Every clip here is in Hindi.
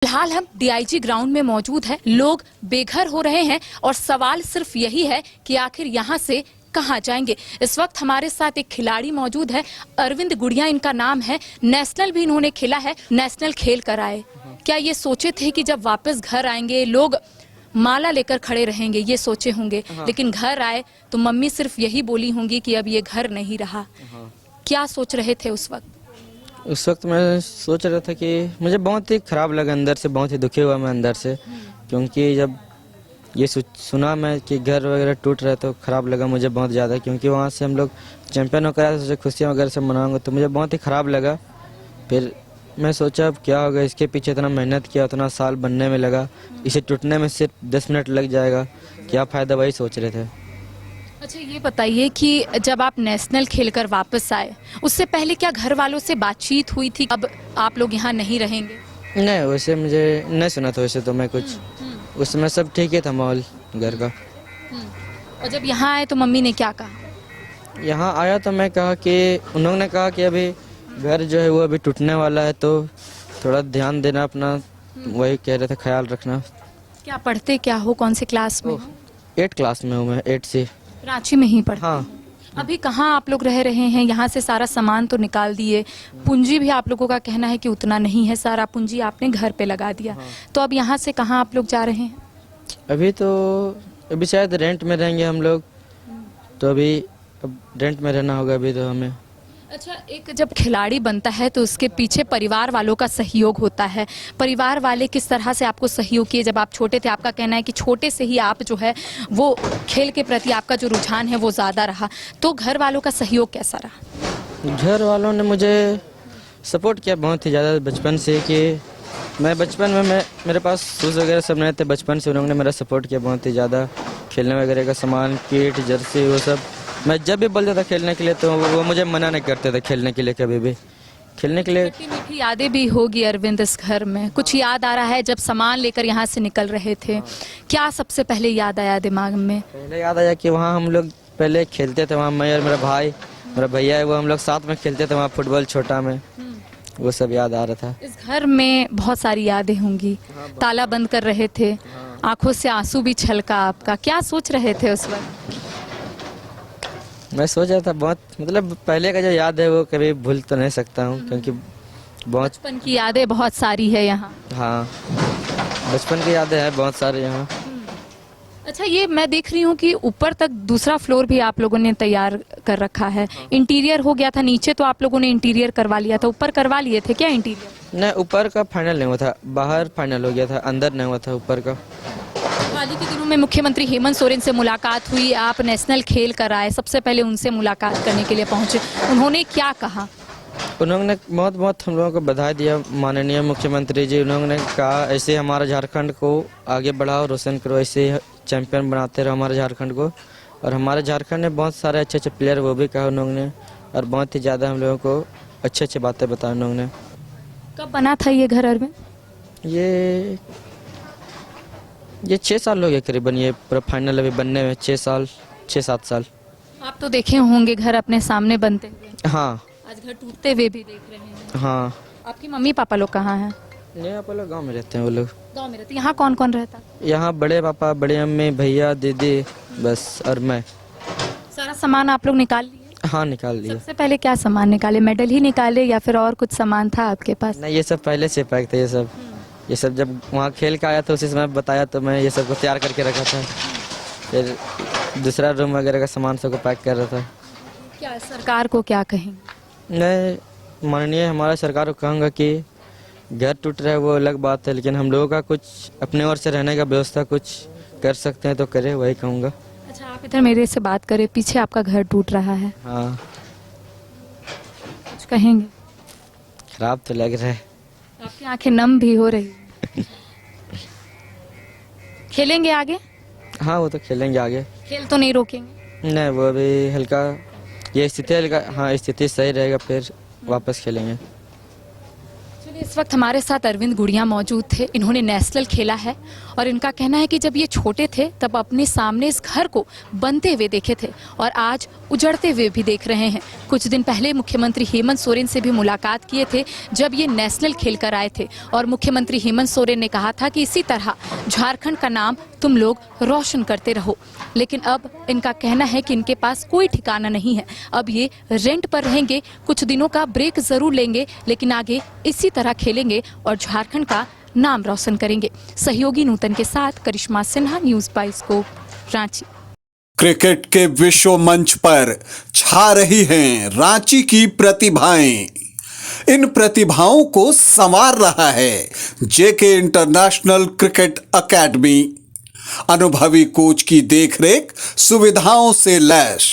फिलहाल हम डीआईजी ग्राउंड में मौजूद हैं। लोग बेघर हो रहे हैं और सवाल सिर्फ यही है कि आखिर यहाँ से कहाँ जाएंगे। इस वक्त हमारे साथ एक खिलाड़ी मौजूद है, अरविंद गुड़िया इनका नाम है। नेशनल भी इन्होंने खेला है, नेशनल खेल कर आए। क्या ये सोचे थे कि जब वापस घर आएंगे लोग माला लेकर खड़े रहेंगे, ये सोचे होंगे? लेकिन घर आए तो मम्मी सिर्फ यही बोली होंगी कि अब ये घर नहीं रहा। क्या सोच रहे थे उस वक्त? उस वक्त मैं सोच रहा था कि मुझे बहुत ही ख़राब लगा, अंदर से बहुत ही दुखी हुआ मैं अंदर से, क्योंकि जब ये सुना मैं कि घर वगैरह टूट रहा है तो ख़राब लगा मुझे बहुत ज़्यादा, क्योंकि वहाँ से हम लोग चैंपियन होकर आए, सोचे खुशियाँ वगैरह से मनाऊंगा, तो मुझे बहुत ही ख़राब लगा। फिर मैं सोचा अब क्या होगा, इसके पीछे इतना मेहनत किया, उतना साल बनने में लगा, इसे टूटने में सिर्फ 10 मिनट लग जाएगा, क्या फ़ायदा, वही सोच रहे थे। अच्छा, ये बताइए कि जब आप नेशनल खेलकर वापस आए उससे पहले क्या घर वालों से बातचीत हुई थी अब आप लोग यहाँ नहीं रहेंगे? नहीं, वैसे मुझे नहीं सुना था, वैसे तो मैं कुछ उस समय सब ठीक ही था माहौल घर का। और जब यहाँ आए तो मम्मी ने क्या कहा? यहाँ आया तो मैं कहा कि उन्होंने कहा कि अभी घर जो है वो अभी टूटने वाला है, तो थोड़ा ध्यान देना अपना, वही कह रहे थे, ख्याल रखना। क्या पढ़ते क्या हो, कौन से क्लास में? 8 क्लास में हूँ मैं, 8 से। रांची में ही पढ़ते? हाँ। अभी कहाँ आप लोग रह रहे हैं? यहाँ से सारा सामान तो निकाल दिए, पूंजी भी आप लोगों का कहना है कि उतना नहीं है, सारा पूंजी आपने घर पे लगा दिया। तो अब यहाँ से कहाँ आप लोग जा रहे हैं? अभी शायद रेंट में रहेंगे हम लोग, तो अभी अब रेंट में रहना होगा अभी तो हमें। अच्छा, एक जब खिलाड़ी बनता है तो उसके पीछे परिवार वालों का सहयोग होता है। परिवार वाले किस तरह से आपको सहयोग किए जब आप छोटे थे? आपका कहना है कि छोटे से ही आप जो है वो खेल के प्रति आपका जो रुझान है वो ज़्यादा रहा, तो घर वालों का सहयोग कैसा रहा? घर वालों ने मुझे सपोर्ट किया बहुत ही ज़्यादा बचपन से, कि मैं बचपन में मेरे पास शूज़ वगैरह सब नहीं थे, बचपन से उन्होंने मेरा सपोर्ट किया बहुत ही ज़्यादा। खेलने वगैरह का सामान, किट, जर्सी, वो सब मैं जब भी बोलता था खेलने के लिए तो वो मुझे मना नहीं करते थे खेलने के लिए, कभी भी खेलने के लिए। खट्टी मीठी यादें भी होगी अरविंद इस घर में, कुछ याद आ रहा है जब सामान लेकर यहाँ से निकल रहे थे? क्या सबसे पहले याद आया दिमाग में? पहले याद आया कि वहाँ हम लोग पहले खेलते थे, वहाँ मैं और मेरा भाई, मेरा भैया है, वो हम लोग साथ में खेलते थे वहाँ फुटबॉल छोटा में, वो सब याद आ रहा था। इस घर में बहुत सारी यादें होंगी। ताला बंद कर रहे थे, आंखों से आंसू भी छलका आपका, क्या सोच रहे थे उस वक्त? मैं सोच रहा था बहुत, मतलब पहले का जो याद है वो कभी भूल तो नहीं सकता हूँ, क्योंकि बहुत बचपन की यादें बहुत सारी है यहाँ। हाँ, बचपन की यादें हैं बहुत सारे यहाँ। अच्छा, ये मैं देख रही हूँ कि ऊपर तक दूसरा फ्लोर भी आप लोगों ने तैयार कर रखा है। इंटीरियर हो गया था, नीचे तो आप लोगों ने इंटीरियर करवा लिया था, ऊपर करवा लिए थे क्या इंटीरियर? नहीं, ऊपर का फाइनल नहीं हुआ था, बाहर फाइनल हो गया था, अंदर नहीं हुआ था ऊपर का। हाल ही के दिनों में मुख्यमंत्री हेमंत सोरेन से मुलाकात हुई, आप नेशनल खेल कर आए, सबसे पहले उनसे मुलाकात करने के लिए पहुंचे, उन्होंने क्या कहा? उन्होंने बहुत बहुत हम लोगों को बधाई दिया, माननीय मुख्यमंत्री जी। उन्होंने कहा ऐसे हमारा झारखंड को आगे बढ़ाओ, रोशन करो, ऐसे चैंपियन बनाते रहो हमारे झारखंड को। और हमारे झारखंड में बहुत सारे अच्छे अच्छे प्लेयर, वो भी कहा उन्होंने, और बहुत ही ज़्यादा हम लोगों को अच्छे अच्छे बातें बताई उन्होंने। कब बना था ये घर अरविंद? ये 6 साल हो गए करीबन, ये पूरा फाइनल अभी बनने में 6-7 साल। आप तो देखे होंगे घर अपने सामने बनते हुए। हाँ, आज घर टूटते हुए भी देख रहे हैं। हाँ। आपकी मम्मी पापा लोग कहाँ हैं? यहाँ पर लोग गाँव में रहते हैं, वो लोग गांव में रहते। यहाँ कौन कौन रहता? यहाँ बड़े पापा, बड़ी अम्मी, भैया, दीदी, बस, और मैं। सारा सामान आप लोग निकाल लिए? हाँ, निकाल दिया। सबसे पहले क्या सामान निकाले? मेडल ही निकाले या फिर और कुछ सामान था आपके पास? नहीं, ये सब पहले से पैक था, ये सब जब वहाँ खेल के आया था उसी समय बताया, तो मैं ये सब को तैयार करके रखा था। फिर दूसरा रूम वगैरह का सामान सबको पैक कर रहा था। क्या सरकार को क्या कहेंगे? मैं माननीय हमारा सरकार को कहूँगा कि घर टूट रहा है वो अलग बात है, लेकिन हम लोगों का कुछ अपने ओर से रहने का व्यवस्था कुछ कर सकते हैं तो करें, वही कहूँगा। अच्छा, आप इधर मेरे से बात करें, पीछे आपका घर टूट रहा है। हाँ। कुछ कहेंगे? खराब तो लग रहा है। आपकी आंखें नम भी हो रही। खेलेंगे आगे? हाँ, वो तो खेलेंगे आगे। खेल तो नहीं रोकेंगे? नहीं, वो अभी हल्का ये स्थिति हल्का, हाँ, स्थिति सही रहेगा फिर वापस खेलेंगे। चलिए, इस वक्त हमारे साथ अरविंद गुड़िया मौजूद थे। इन्होंने नेशनल खेला है और इनका कहना है कि जब ये छोटे थे तब अपने सामने इस घर को बनते हुए देखे थे और आज उजड़ते हुए भी देख रहे हैं। कुछ दिन पहले मुख्यमंत्री हेमंत सोरेन से भी मुलाकात किए थे जब ये नेशनल खेलकर आए थे और मुख्यमंत्री हेमंत सोरेन ने कहा था कि इसी तरह झारखंड का नाम तुम लोग रोशन करते रहो। लेकिन अब इनका कहना है कि इनके पास कोई ठिकाना नहीं है, अब ये रेंट पर रहेंगे, कुछ दिनों का ब्रेक जरूर लेंगे लेकिन आगे इसी तरह खेलेंगे और झारखंड का नाम रोशन करेंगे। सहयोगी नूतन के साथ करिश्मा सिन्हा, न्यूज़ 22 को रांची। क्रिकेट के विश्व मंच पर छा रही हैं रांची की प्रतिभाएं। इन प्रतिभाओं को संवार रहा है जेके इंटरनेशनल क्रिकेट एकेडमी। अनुभवी कोच की देखरेख, सुविधाओं से लैस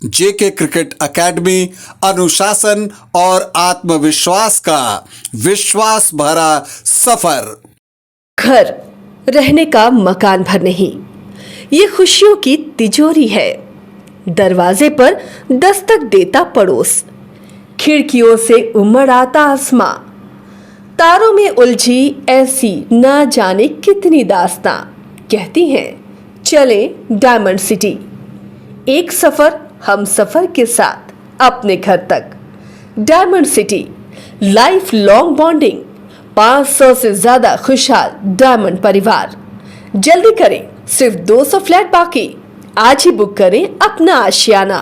जेके क्रिकेट एकेडमी अनुशासन और आत्मविश्वास का विश्वास भरा सफर। घर रहने का मकान भर नहीं, ये खुशियों की तिजोरी है। दरवाजे पर दस्तक देता पड़ोस, खिड़कियों से उमड़ आता आसमां, तारों में उलझी ऐसी ना जाने कितनी दास्तां। कहती हैं चले डायमंड सिटी, एक सफर हम सफर के साथ अपने घर तक। Diamond city, life long bonding, 500 से ज्यादा खुशहाल डायमंड परिवार। जल्दी करें, सिर्फ 200 फ्लैट बाकी। आज ही बुक करें अपना आशियाना।